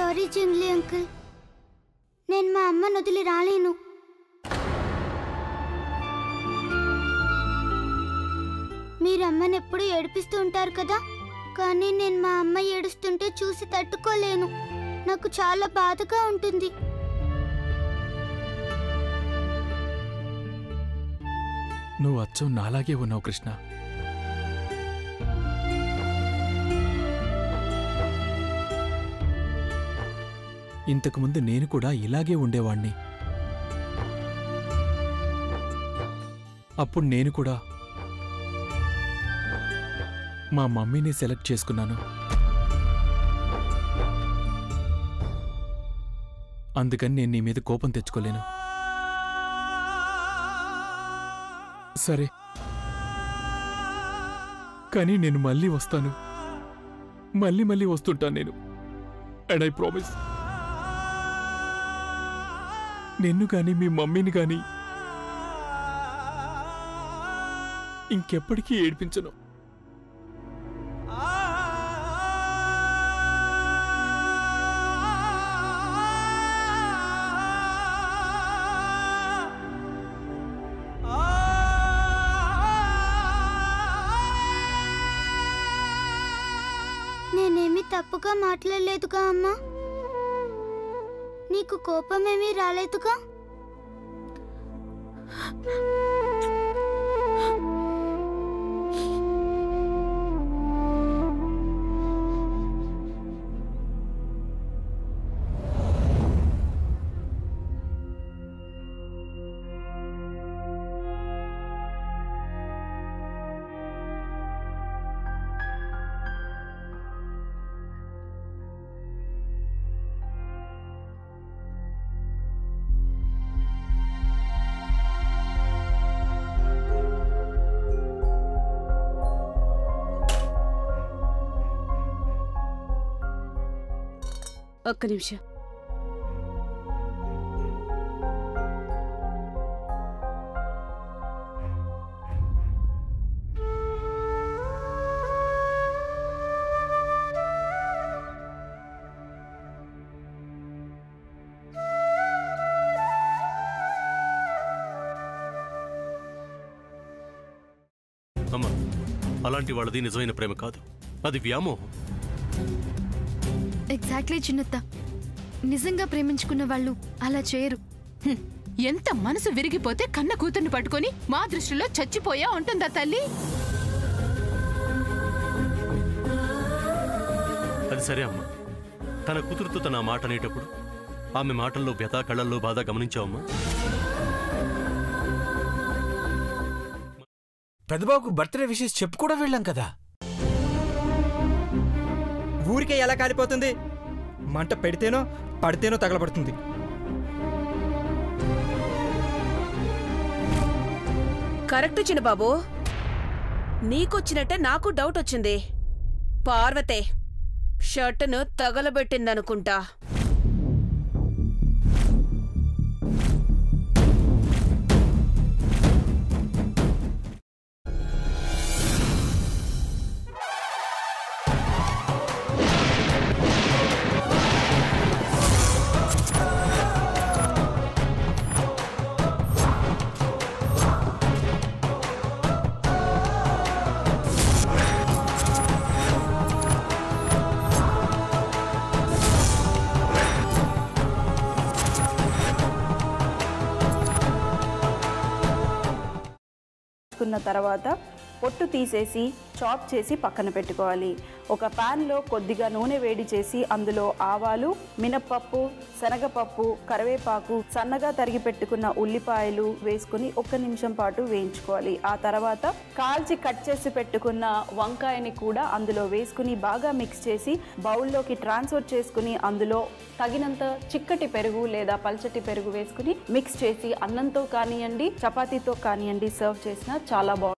Sorry Junglee uncle, నేను మా అమ్మను వదిలి రాలేను. మీరు అమ్మని ఎప్పుడు ఏడిపిస్తూ ఉంటారు కదా, కానీ నేను మా అమ్మ ఏడుస్తుంటే చూసి తట్టుకోలేను. నాకు చాలా బాధగా ఉంటుంది. నువ్వు అచ్చం నాలాగే ఉన్నావు కృష్ణ. ఇంతకుముందు నేను కూడా ఇలాగే ఉండేవాణ్ణి. అప్పుడు నేను కూడా మా మమ్మీని సెలెక్ట్ చేసుకున్నాను. అందుకని నేను నీ మీద కోపం తెచ్చుకోలేను. సరే, కానీ నేను మళ్ళీ వస్తాను. మళ్ళీ వస్తుంటాను నేను. అండ్ ఐ ప్రామిస్, నిన్ను కానీ మీ మమ్మీని కానీ ఇంకెప్పటికీ ఏడిపించను. నేనేమి తప్పుగా మాట్లాడలేదుగా అమ్మా, నీకు కోపమేమీ రాలేదుగా? ఒక్క నిమిషం. అమ్మా, అలాంటి వాళ్ళది నిజమైన ప్రేమ కాదు, అది వ్యామోహం. ఎగ్జాక్ట్లీ చిన్నత్త, నిజంగా ప్రేమించుకున్న వాళ్ళు అలా చేయరు. ఎంత మనసు విరిగిపోతే కన్న కూతుర్ని పట్టుకొని మా దృష్టిలో చచ్చిపోయా ఉంటుందా తల్లి? అది సరే అమ్మా, తన కూతురుతో తన మాట అనేటప్పుడు ఆమె మాటల్లో వ్యథ, కళ్ళల్లో బాధ గమనించావమ్మా? పెద్దబాబుకు బర్త్డే విషెస్ చెప్పు కూడా వెళ్ళాం కదా. ఊరికే ఎలా కాలిపోతుంది? మంట పెడితేనో పడితేనో తగలబడుతుంది. కరెక్ట్ చిన్నబాబు, నీకొచ్చినట్టే నాకు డౌట్ వచ్చింది. పార్వతే షర్టును తగలబెట్టిందనుకుంటా. తర్వాత పొట్టు తీసేసి చాప్ చేసి పక్కన పెట్టుకోవాలి. ఒక ప్యాన్లో కొద్దిగా నూనె వేడి చేసి అందులో ఆవాలు, మినప్పప్పు, శనగపప్పు, కరివేపాకు, సన్నగా తరిగి పెట్టుకున్న ఉల్లిపాయలు వేసుకుని 1 నిమిషం పాటు వేయించుకోవాలి. ఆ తర్వాత కాల్చి కట్ చేసి పెట్టుకున్న వంకాయని కూడా అందులో వేసుకుని బాగా మిక్స్ చేసి బౌల్లోకి ట్రాన్స్ఫర్ చేసుకుని అందులో తగినంత చిక్కటి పెరుగు లేదా పల్చటి పెరుగు వేసుకుని మిక్స్ చేసి అన్నంతో కానివ్వండి, చపాతీతో కానివ్వండి సర్వ్ చేసినా చాలా బాగుంటుంది.